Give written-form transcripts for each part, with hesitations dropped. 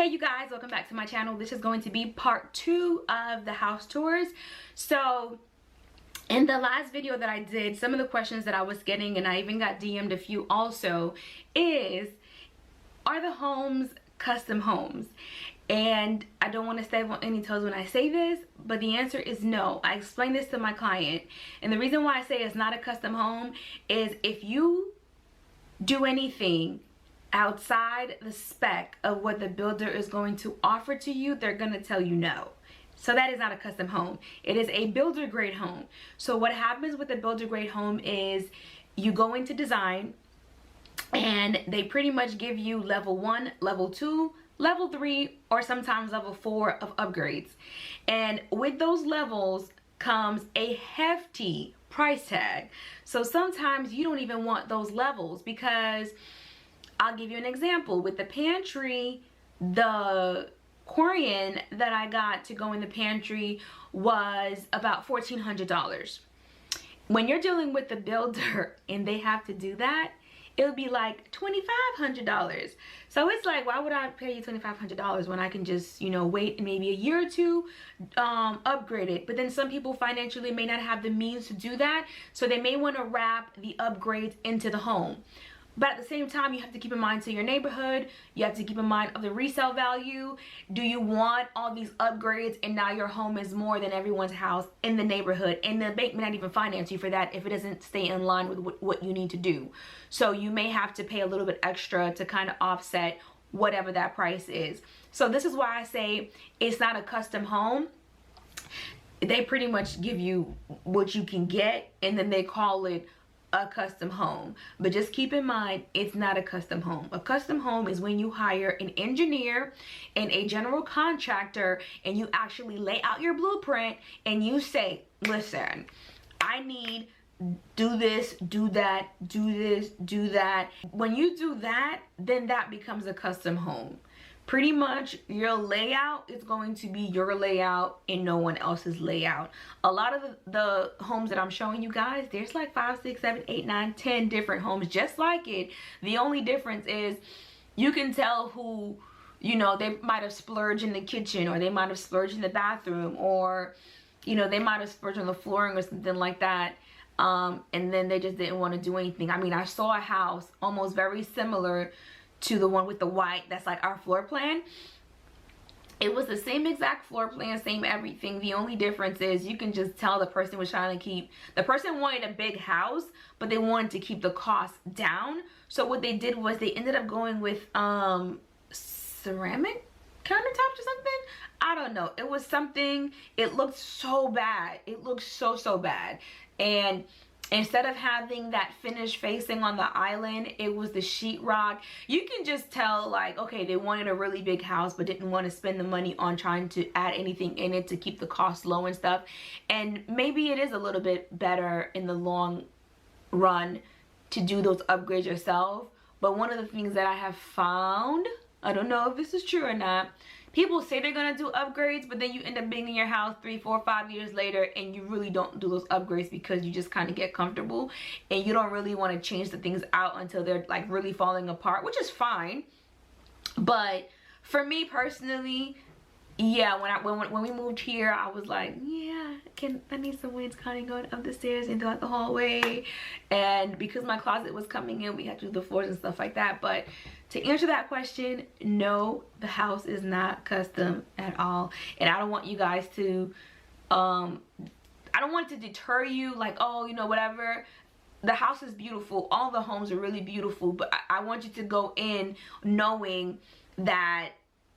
Hey you guys, welcome back to my channel. This is going to be part 2 of the house tours. So in the last video that I did, some of the questions that I was getting, and I even got DM'd a few also, is are the homes custom homes? And I don't want to step on any toes when I say this, but the answer is no. I explained this to my client, and the reason why I say it's not a custom home is if you do anything outside the spec of what the builder is going to offer to you, they're going to tell you no. So that is not a custom home. It is a builder grade home. So what happens with a builder grade home is you go into design and they pretty much give you level 1, level 2, level 3, or sometimes level 4 of upgrades. And with those levels comes a hefty price tag. So sometimes you don't even want those levels, because I'll give you an example. With the pantry, the Corian that I got to go in the pantry was about $1,400. When you're dealing with the builder and they have to do that, it'll be like $2,500. So it's like, why would I pay you $2,500 when I can just, you know, wait maybe a year or two, upgrade it? But then some people financially may not have the means to do that, so they may want to wrap the upgrades into the home. But at the same time, you have to keep in mind to your neighborhood. You have to keep in mind of the resale value. Do you want all these upgrades and now your home is more than everyone's house in the neighborhood? And the bank may not even finance you for that if it doesn't stay in line with what you need to do. So you may have to pay a little bit extra to kind of offset whatever that price is. So this is why I say it's not a custom home. They pretty much give you what you can get, and then they call it a custom home. But just keep in mind, it's not a custom home. A custom home is when you hire an engineer and a general contractor and you actually lay out your blueprint and you say, listen, I need do this, do that, do this, do that. When you do that, then that becomes a custom home. Pretty much your layout is going to be your layout and no one else's layout. A lot of the homes that I'm showing you guys, there's like 5, 6, 7, 8, 9, 10 different homes just like it. The only difference is you can tell who, you know, they might have splurged in the kitchen, or they might have splurged in the bathroom, or, you know, they might have splurged on the flooring or something like that. And then they just didn't want to do anything. I mean, I saw a house almost very similar to the one with the white, that's like our floor plan. It was the same exact floor plan, same everything. The only difference is you can just tell the person was trying to keep, the person wanted a big house, but they wanted to keep the cost down. So what they did was they ended up going with ceramic countertops or something. I don't know. It was something, it looked so bad. It looked so bad. And instead of having that finish facing on the island, it was the sheetrock. You can just tell, like, okay, they wanted a really big house but didn't want to spend the money on trying to add anything in it to keep the cost low and stuff. And maybe it is a little bit better in the long run to do those upgrades yourself. But one of the things that I have found, I don't know if this is true or not, people say they're gonna do upgrades, but then you end up being in your house 3, 4, 5 years later and you really don't do those upgrades because you just kind of get comfortable and you don't really want to change the things out until they're like really falling apart, which is fine. But for me personally, yeah, when we moved here, I was like, yeah, I need some wainscoting going up the stairs and throughout the hallway. And because my closet was coming in, we had to do the floors and stuff like that. But to answer that question, no, the house is not custom at all. And I don't want you guys to, I don't want it to deter you, like, oh, you know, whatever. The house is beautiful. All the homes are really beautiful. But I want you to go in knowing that,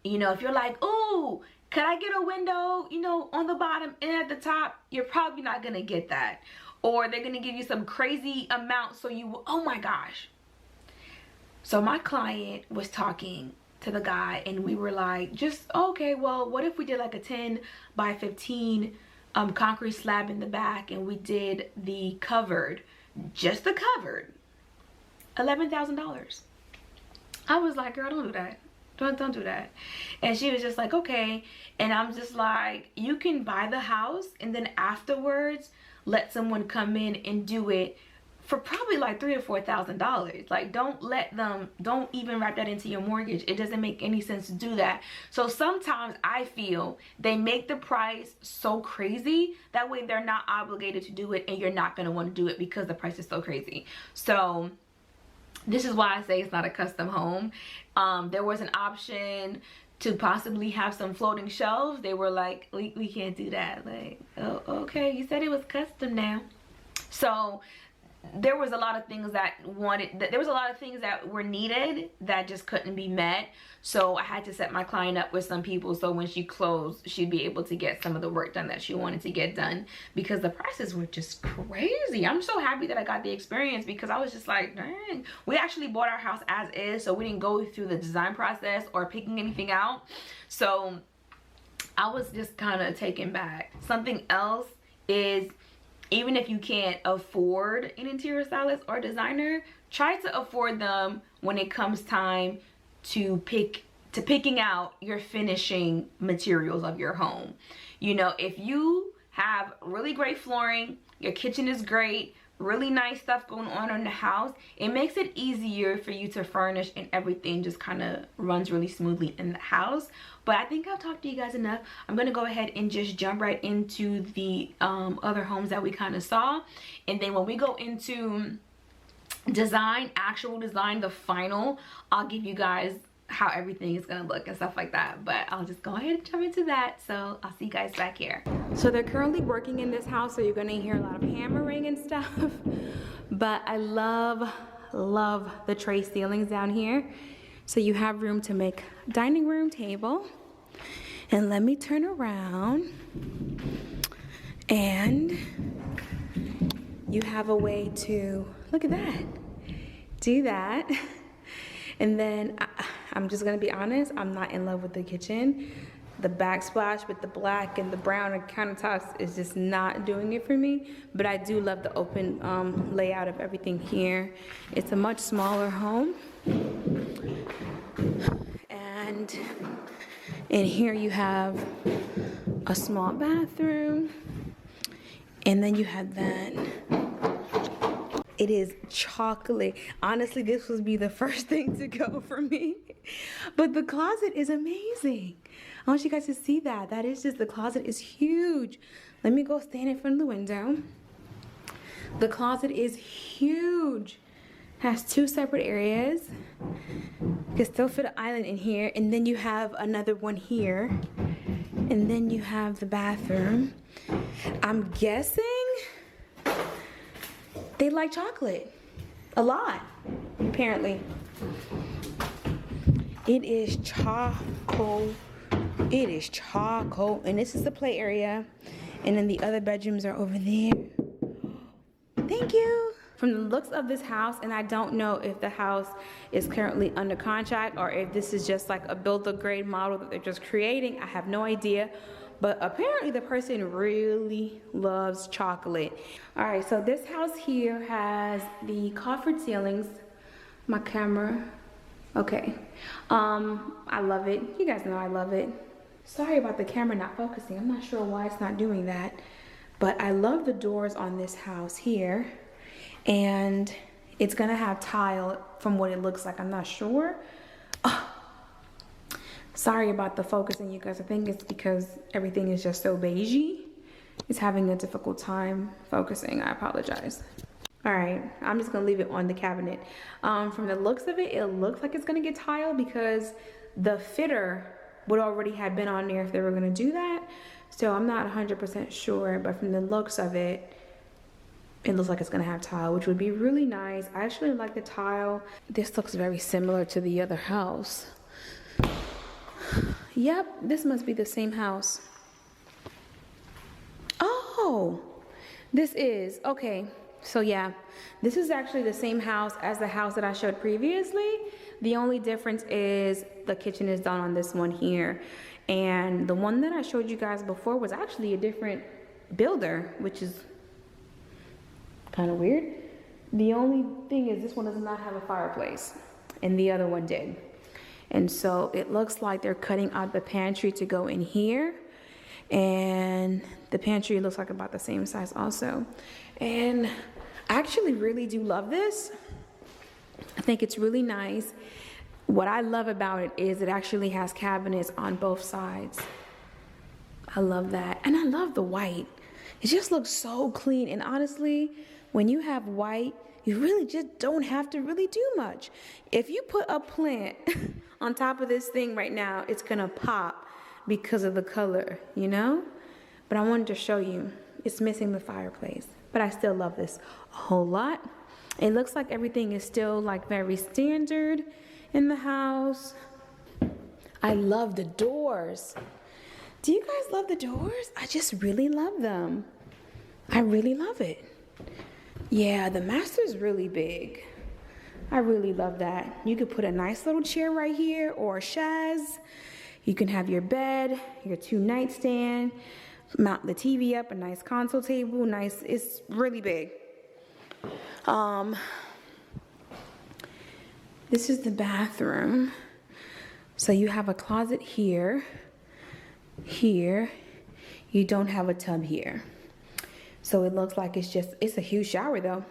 you know, if you're like, oh, could I get a window, you know, on the bottom and at the top? You're probably not going to get that. Or they're going to give you some crazy amount so you will, oh my gosh. So my client was talking to the guy and we were like, just, okay, well, what if we did like a 10 by 15 concrete slab in the back and we did the covered, just the covered, $11,000. I was like, girl, don't do that. Don't do that. And she was just like, okay. And I'm just like, you can buy the house and then afterwards let someone come in and do it for probably like $3,000 to $4,000. Like, don't even wrap that into your mortgage. It doesn't make any sense to do that. So sometimes I feel they make the price so crazy, that way they're not obligated to do it, and you're not going to want to do it because the price is so crazy. So this is why I say it's not a custom home. There was an option to possibly have some floating shelves. They were like, we can't do that. Like, oh, okay, you said it was custom now. So there was a lot of things that were needed that just couldn't be met. So I had to set my client up with some people, so when she closed, she'd be able to get some of the work done that she wanted to get done, because the prices were just crazy. I'm so happy that I got the experience, because I was just like, dang. We actually bought our house as is, so we didn't go through the design process or picking anything out. So I was just kind of taken back. Something else is, even if you can't afford an interior stylist or designer, try to afford them when it comes time to picking out your finishing materials of your home. You know, if you have really great flooring, your kitchen is great, really nice stuff going on in the house, it makes it easier for you to furnish, and everything just kind of runs really smoothly in the house. But I think I've talked to you guys enough. I'm gonna go ahead and just jump right into the other homes that we kind of saw, and then when we go into design, actual design, the final, I'll give you guys how everything is gonna look and stuff like that. But I'll just go ahead and jump into that, so I'll see you guys back here. So they're currently working in this house, so you're gonna hear a lot of hammering and stuff. But I love the tray ceilings down here. So you have room to make dining room table. And let me turn around, and you have a way to, look at that, do that. And then I'm just gonna be honest, I'm not in love with the kitchen. The backsplash with the black and the brown and countertops is just not doing it for me. But I do love the open layout of everything here. It's a much smaller home. And in here you have a small bathroom. And then you have that. It is chocolate. Honestly, this would be the first thing to go for me. But the closet is amazing. I want you guys to see that. That is just, the closet is huge. Let me go stand in front of the window. The closet is huge. Has two separate areas. You can still fit an island in here. And then you have another one here. And then you have the bathroom. I'm guessing they like chocolate a lot, apparently. It is charcoal. It is charcoal. And this is the play area. And then the other bedrooms are over there. Thank you. From the looks of this house, and I don't know if the house is currently under contract or if this is just like a build-a-grade model that they're just creating. I have no idea. But apparently the person really loves chocolate. All right, so this house here has the coffered ceilings. My camera, okay. I love it. You guys know I love it. Sorry about the camera not focusing. I'm not sure why it's not doing that. But I love the doors on this house here. And it's gonna have tile from what it looks like. I'm not sure. Sorry about the focusing, you guys. I think it's because everything is just so beigey. It's having a difficult time focusing. I apologize. All right, I'm just gonna leave it on the cabinet. From the looks of it, it looks like it's gonna get tiled because the fitter would already have been on there if they were gonna do that. So I'm not 100% sure, but from the looks of it, it looks like it's gonna have tile, which would be really nice. I actually like the tile. This looks very similar to the other house. Yep, this must be the same house. Oh, this is, okay. So yeah, this is actually the same house as the house that I showed previously. The only difference is the kitchen is done on this one here. And the one that I showed you guys before was actually a different builder, which is kind of weird. The only thing is this one does not have a fireplace and the other one did. And so it looks like they're cutting out the pantry to go in here. And the pantry looks like about the same size also. And actually really do love this. I think it's really nice. What I love about it is it actually has cabinets on both sides. I love that. And I love the white. It just looks so clean. And honestly, when you have white, you really just don't have to really do much. If you put a plant on top of this thing right now, it's gonna pop because of the color, you know? But I wanted to show you, it's missing the fireplace. But I still love this a whole lot. It looks like everything is still like very standard in the house. I love the doors. Do you guys love the doors? I just really love them. I really love it. Yeah, the master's really big. I really love that. You could put a nice little chair right here or a chaise. You can have your bed, your 2 nightstand, mount the TV up, a nice console table, nice, it's really big. This is the bathroom. So you have a closet here, here. You don't have a tub here. So it looks like it's a huge shower though.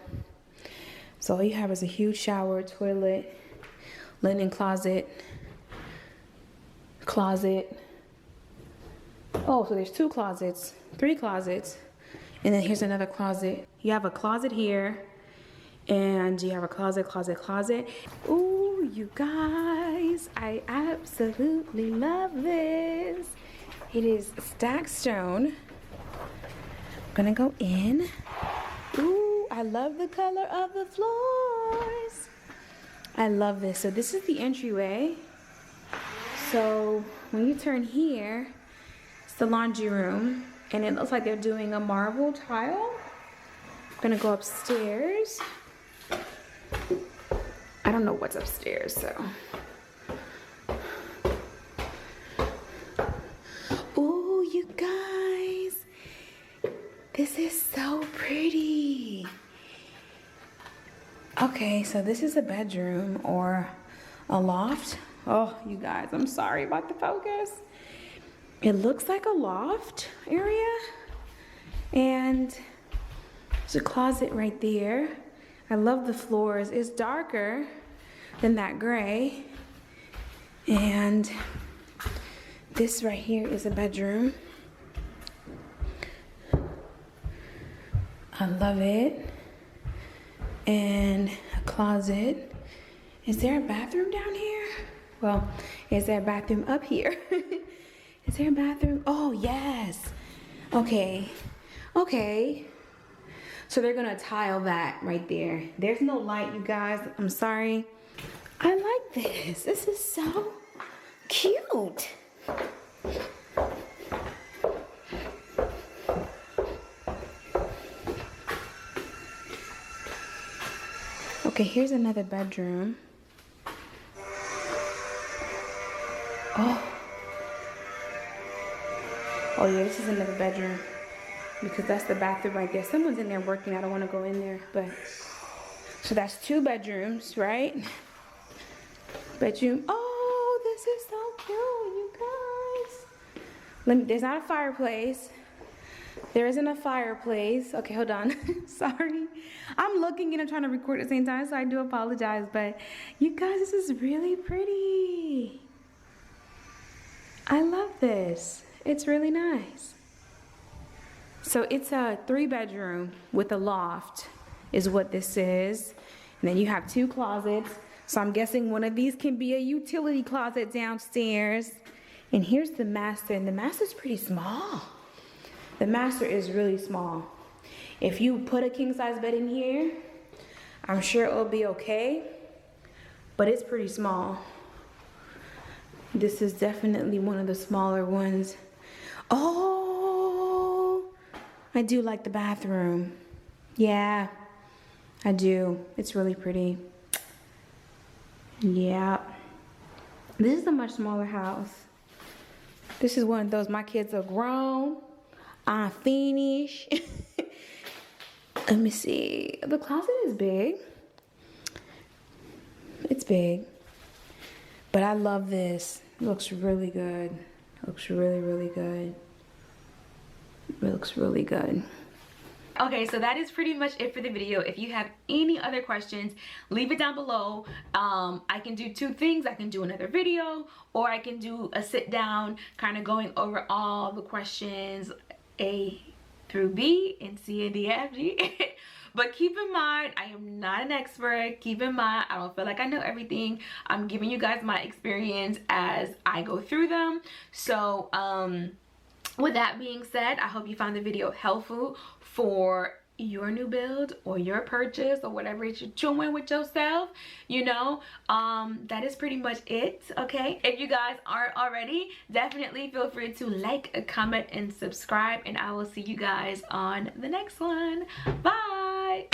So all you have is a huge shower, toilet, linen closet. Oh, so there's 2 closets, 3 closets. And then here's another closet. You have a closet here, and you have a closet. Ooh, you guys, I absolutely love this. It is stacked stone. I'm gonna go in. Ooh, I love the color of the floors. I love this. So this is the entryway. So when you turn here, it's the laundry room, and it looks like they're doing a marble tile. I'm gonna go upstairs. I don't know what's upstairs, so. Ooh, you guys, this is so pretty. Okay, so this is a bedroom or a loft. Oh, you guys, I'm sorry about the focus. It looks like a loft area, and there's a closet right there. I love the floors. It's darker than that gray. And this right here is a bedroom. I love it. And a closet. Is there a bathroom down here? Well, is there a bathroom up here? Is there a bathroom? Oh, yes. Okay. So they're gonna tile that right there. There's no light, you guys. I'm sorry. I like this. This is so cute. Okay, here's another bedroom. Oh yeah, this is another bedroom, because that's the bathroom right there. Someone's in there working. I don't want to go in there, but so that's 2 bedrooms, right? Bedroom. Oh, this is so cute, you guys. There's not a fireplace. There isn't a fireplace. Okay, hold on. Sorry. I'm looking and I'm trying to record at the same time, so I do apologize. But you guys, this is really pretty. I love this. It's really nice. So it's a 3-bedroom with a loft is what this is. And then you have 2 closets. So I'm guessing one of these can be a utility closet downstairs. And here's the master, and the master's pretty small. The master is really small. If you put a king-size bed in here, I'm sure it'll be okay, but it's pretty small. This is definitely one of the smaller ones. Oh, I do like the bathroom. Yeah, I do. It's really pretty. Yeah. This is a much smaller house. This is one of those, my kids are grown, I'm finished. Let me see. The closet is big. It's big. But I love this. It looks really good. It looks really, really good. It looks really good. Okay, so that is pretty much it for the video. If you have any other questions, leave it down below. I can do two things. I can do another video, or I can do a sit down kind of going over all the questions A through B and C and D, F, G. But keep in mind, I am not an expert. Keep in mind, I don't feel like I know everything. I'm giving you guys my experience as I go through them. So, with that being said, I hope you found the video helpful for your new build or your purchase or whatever you're doing with yourself. You know, that is pretty much it. Okay, if you guys aren't already, definitely feel free to like, comment, and subscribe, and I will see you guys on the next one. Bye.